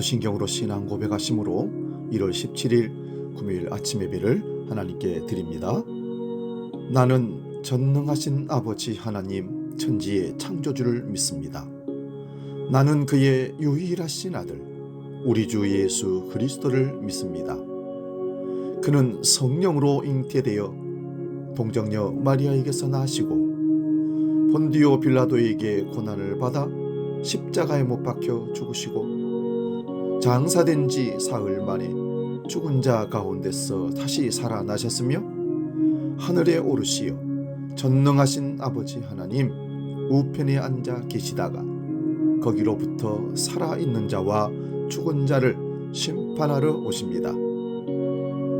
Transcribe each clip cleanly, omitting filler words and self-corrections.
사도신경으로 신앙 고백하심으로 1월 17일 금요일 아침 예배를 하나님께 드립니다. 나는 전능하신 아버지 하나님 천지의 창조주를 믿습니다. 나는 그의 유일하신 아들 우리 주 예수 그리스도를 믿습니다. 그는 성령으로 잉태되어 동정녀 마리아에게서 나시고 본디오 빌라도에게 고난을 받아 십자가에 못 박혀 죽으시고 장사된 지 사흘 만에 죽은 자 가운데서 다시 살아나셨으며 하늘에 오르시어 전능하신 아버지 하나님 우편에 앉아 계시다가 거기로부터 살아있는 자와 죽은 자를 심판하러 오십니다.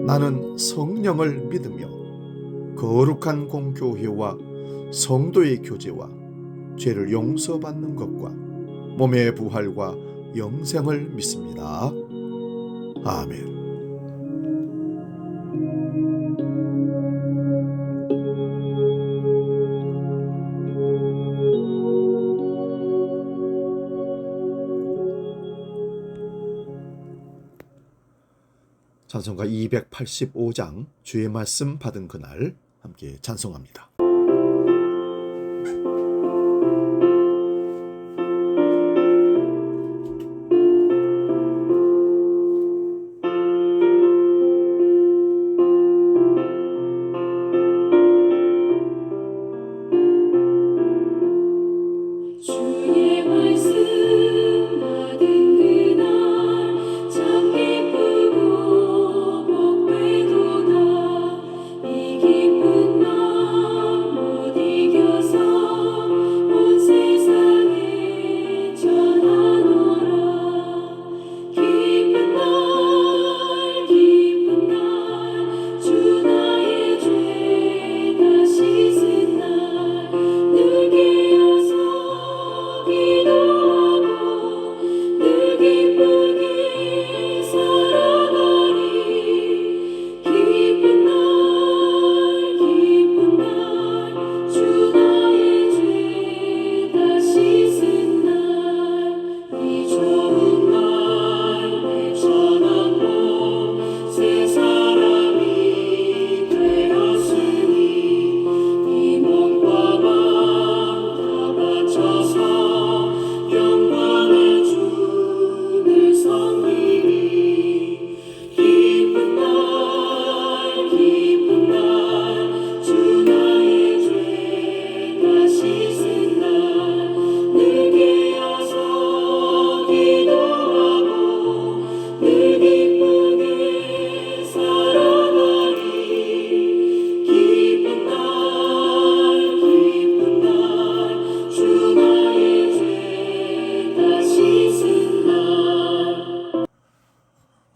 나는 성령을 믿으며 거룩한 공교회와 성도의 교제와 죄를 용서받는 것과 몸의 부활과 영생을 믿습니다. 아멘. 찬송가 285장 주의 말씀 받은 그날 함께 찬송합니다.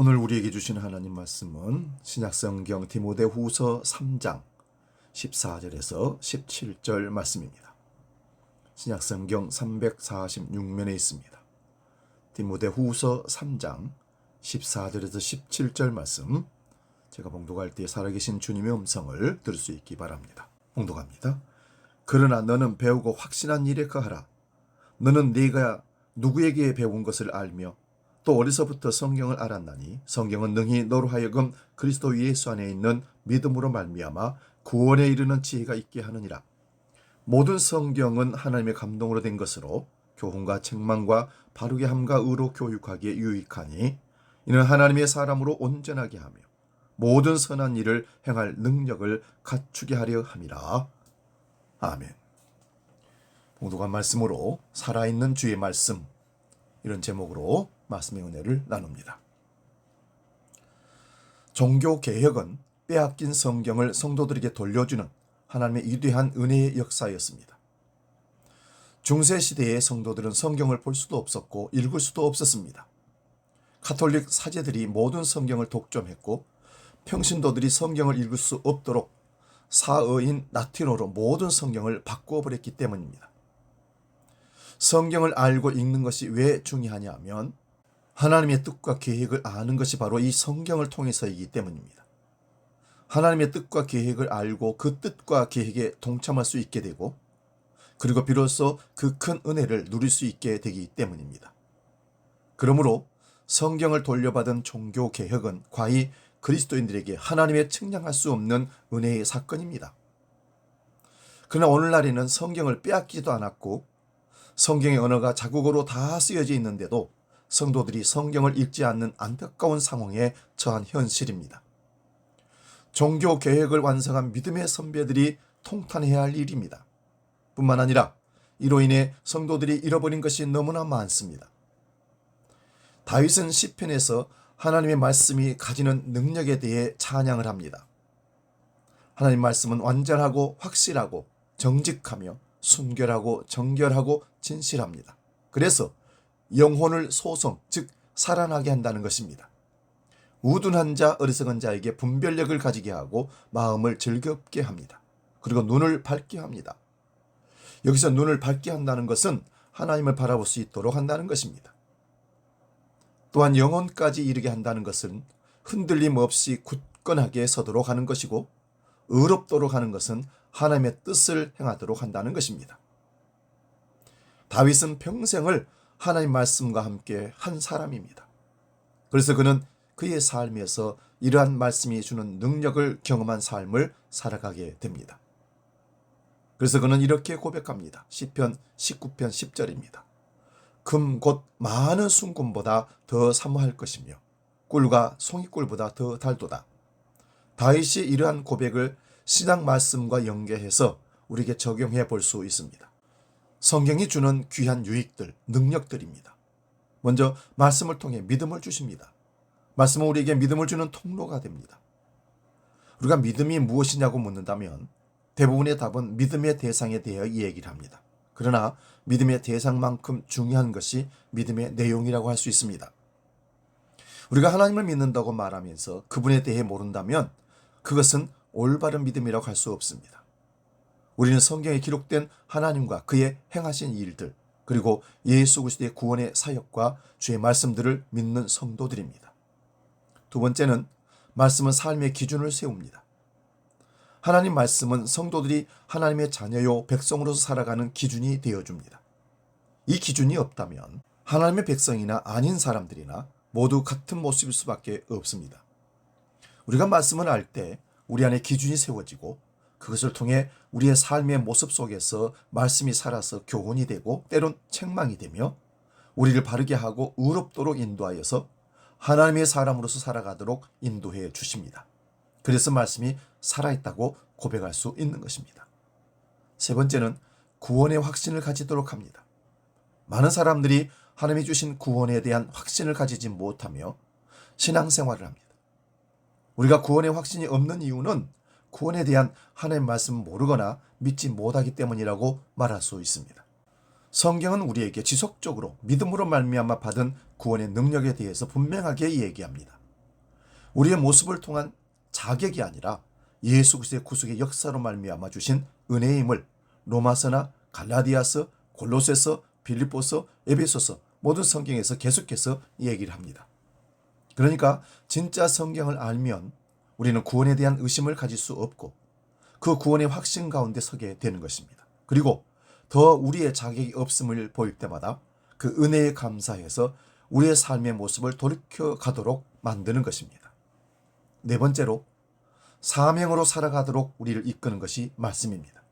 오늘 우리에게 주신 하나님 말씀은 신약성경 디모데후서 3장 14절에서 17절 말씀입니다. 신약성경 346면에 있습니다. 디모데후서 3장 14절에서 17절 말씀, 제가 봉독할 때 살아계신 주님의 음성을 들을 수 있기 바랍니다. 봉독합니다. 그러나 너는 배우고 확신한 일에 거하라. 너는 네가 누구에게 배운 것을 알며 또 어려서부터 성경을 알았나니 성경은 능히 너로 하여금 그리스도 예수 안에 있는 믿음으로 말미암아 구원에 이르는 지혜가 있게 하느니라. 모든 성경은 하나님의 감동으로 된 것으로 교훈과 책망과 바르게 함과 의로 교육하기에 유익하니 이는 하나님의 사람으로 온전하게 하며 모든 선한 일을 행할 능력을 갖추게 하려 함이라. 아멘. 봉독한 말씀으로 살아있는 주의 말씀, 이런 제목으로 말씀의 은혜를 나눕니다. 종교개혁은 빼앗긴 성경을 성도들에게 돌려주는 하나님의 위대한 은혜의 역사였습니다. 중세시대의 성도들은 성경을 볼 수도 없었고 읽을 수도 없었습니다. 가톨릭 사제들이 모든 성경을 독점했고 평신도들이 성경을 읽을 수 없도록 사어인 라틴어로 모든 성경을 바꾸어 버렸기 때문입니다. 성경을 알고 읽는 것이 왜 중요하냐 하면 하나님의 뜻과 계획을 아는 것이 바로 이 성경을 통해서이기 때문입니다. 하나님의 뜻과 계획을 알고 그 뜻과 계획에 동참할 수 있게 되고 그리고 비로소 그 큰 은혜를 누릴 수 있게 되기 때문입니다. 그러므로 성경을 돌려받은 종교 개혁은 과히 그리스도인들에게 하나님의 측량할 수 없는 은혜의 사건입니다. 그러나 오늘날에는 성경을 빼앗기지도 않았고 성경의 언어가 자국어로 다 쓰여져 있는데도 성도들이 성경을 읽지 않는 안타까운 상황에 처한 현실입니다. 종교 개혁을 완성한 믿음의 선배들이 통탄해야 할 일입니다. 뿐만 아니라 이로 인해 성도들이 잃어버린 것이 너무나 많습니다. 다윗은 시편에서 하나님의 말씀이 가지는 능력에 대해 찬양을 합니다. 하나님 말씀은 완전하고 확실하고 정직하며 순결하고 정결하고 진실합니다. 그래서 영혼을 소성, 즉 살아나게 한다는 것입니다. 우둔한 자, 어리석은 자에게 분별력을 가지게 하고 마음을 즐겁게 합니다. 그리고 눈을 밝게 합니다. 여기서 눈을 밝게 한다는 것은 하나님을 바라볼 수 있도록 한다는 것입니다. 또한 영혼까지 이르게 한다는 것은 흔들림 없이 굳건하게 서도록 하는 것이고, 의롭도록 하는 것은 하나님의 뜻을 행하도록 한다는 것입니다. 다윗은 평생을 하나님 말씀과 함께 한 사람입니다. 그래서 그는 그의 삶에서 이러한 말씀이 주는 능력을 경험한 삶을 살아가게 됩니다. 그래서 그는 이렇게 고백합니다. 시편 19편 10절입니다. 금 곧 많은 순금보다 더 사모할 것이며 꿀과 송이꿀보다 더 달도다. 다윗이 이러한 고백을 신약 말씀과 연계해서 우리에게 적용해 볼 수 있습니다. 성경이 주는 귀한 유익들, 능력들입니다. 먼저 말씀을 통해 믿음을 주십니다. 말씀은 우리에게 믿음을 주는 통로가 됩니다. 우리가 믿음이 무엇이냐고 묻는다면 대부분의 답은 믿음의 대상에 대해 얘기를 합니다. 그러나 믿음의 대상만큼 중요한 것이 믿음의 내용이라고 할 수 있습니다. 우리가 하나님을 믿는다고 말하면서 그분에 대해 모른다면 그것은 올바른 믿음이라고 할 수 없습니다. 우리는 성경에 기록된 하나님과 그의 행하신 일들, 그리고 예수 그리스도의 구원의 사역과 주의 말씀들을 믿는 성도들입니다. 두 번째는 말씀은 삶의 기준을 세웁니다. 하나님 말씀은 성도들이 하나님의 자녀요 백성으로서 살아가는 기준이 되어줍니다. 이 기준이 없다면 하나님의 백성이나 아닌 사람들이나 모두 같은 모습일 수밖에 없습니다. 우리가 말씀을 알 때 우리 안에 기준이 세워지고 그것을 통해 우리의 삶의 모습 속에서 말씀이 살아서 교훈이 되고 때론 책망이 되며 우리를 바르게 하고 의롭도록 인도하여서 하나님의 사람으로서 살아가도록 인도해 주십니다. 그래서 말씀이 살아있다고 고백할 수 있는 것입니다. 세 번째는 구원의 확신을 가지도록 합니다. 많은 사람들이 하나님이 주신 구원에 대한 확신을 가지지 못하며 신앙생활을 합니다. 우리가 구원의 확신이 없는 이유는 구원에 대한 하나님의 말씀을 모르거나 믿지 못하기 때문이라고 말할 수 있습니다. 성경은 우리에게 지속적으로 믿음으로 말미암아 받은 구원의 능력에 대해서 분명하게 얘기합니다. 우리의 모습을 통한 자격이 아니라 예수 그리스도의 구속의 역사로 말미암아 주신 은혜의 힘을 로마서나 갈라디아서, 골로새서, 빌립보서, 에베소서 모든 성경에서 계속해서 얘기를 합니다. 그러니까 진짜 성경을 알면 우리는 구원에 대한 의심을 가질 수 없고 그 구원의 확신 가운데 서게 되는 것입니다. 그리고 더 우리의 자격이 없음을 보일 때마다 그 은혜에 감사해서 우리의 삶의 모습을 돌이켜 가도록 만드는 것입니다. 네 번째로 사명으로 살아가도록 우리를 이끄는 것이 말씀입니다.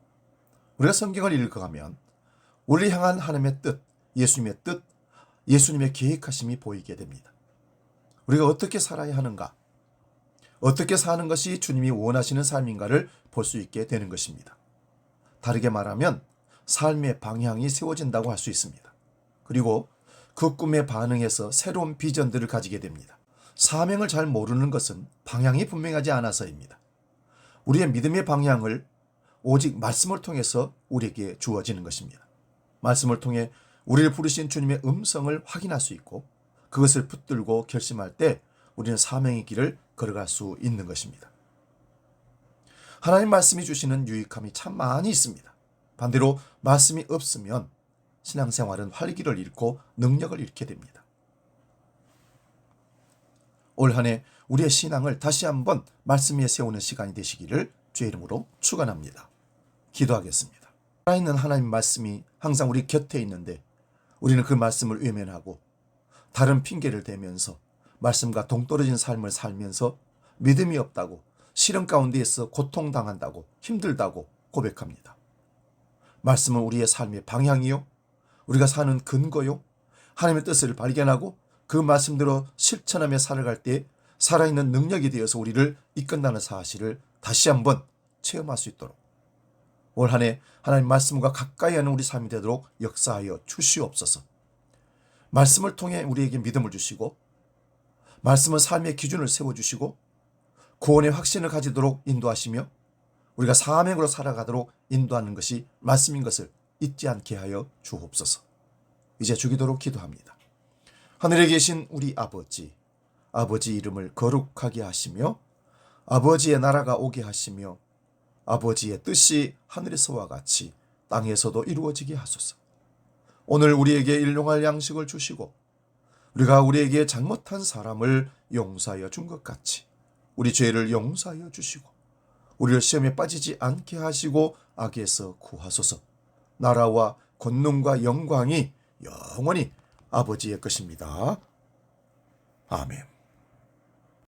우리가 성경을 읽어가면 우리를 향한 하나님의 뜻, 예수님의 뜻, 예수님의 계획하심이 보이게 됩니다. 우리가 어떻게 살아야 하는가, 어떻게 사는 것이 주님이 원하시는 삶인가를 볼 수 있게 되는 것입니다. 다르게 말하면 삶의 방향이 세워진다고 할 수 있습니다. 그리고 그 꿈에 반응해서 새로운 비전들을 가지게 됩니다. 사명을 잘 모르는 것은 방향이 분명하지 않아서입니다. 우리의 믿음의 방향을 오직 말씀을 통해서 우리에게 주어지는 것입니다. 말씀을 통해 우리를 부르신 주님의 음성을 확인할 수 있고 그것을 붙들고 결심할 때 우리는 사명의 길을 걸어갈 수 있는 것입니다. 하나님 말씀이 주시는 유익함이 참 많이 있습니다. 반대로 말씀이 없으면 신앙생활은 활기를 잃고 능력을 잃게 됩니다. 올 한 해 우리의 신앙을 다시 한번 말씀 위에 세우는 시간이 되시기를 주의 이름으로 축원합니다. 기도하겠습니다. 살아있는 하나님 말씀이 항상 우리 곁에 있는데 우리는 그 말씀을 외면하고 다른 핑계를 대면서 말씀과 동떨어진 삶을 살면서 믿음이 없다고, 시련 가운데에서 고통당한다고, 힘들다고 고백합니다. 말씀은 우리의 삶의 방향이요, 우리가 사는 근거요, 하나님의 뜻을 발견하고 그 말씀대로 실천하며 살아갈 때 살아있는 능력이 되어서 우리를 이끈다는 사실을 다시 한번 체험할 수 있도록 올 한 해 하나님 말씀과 가까이 하는 우리 삶이 되도록 역사하여 주시옵소서. 말씀을 통해 우리에게 믿음을 주시고, 말씀은 삶의 기준을 세워주시고, 구원의 확신을 가지도록 인도하시며 우리가 사명으로 살아가도록 인도하는 것이 말씀인 것을 잊지 않게 하여 주옵소서. 이제 주기도록 기도합니다. 하늘에 계신 우리 아버지, 아버지 이름을 거룩하게 하시며 아버지의 나라가 오게 하시며 아버지의 뜻이 하늘에서와 같이 땅에서도 이루어지게 하소서. 오늘 우리에게 일용할 양식을 주시고 우리가 우리에게 잘못한 사람을 용서하여 준 것 같이 우리 죄를 용서하여 주시고 우리를 시험에 빠지지 않게 하시고 악에서 구하소서. 나라와 권능과 영광이 영원히 아버지의 것입니다. 아멘.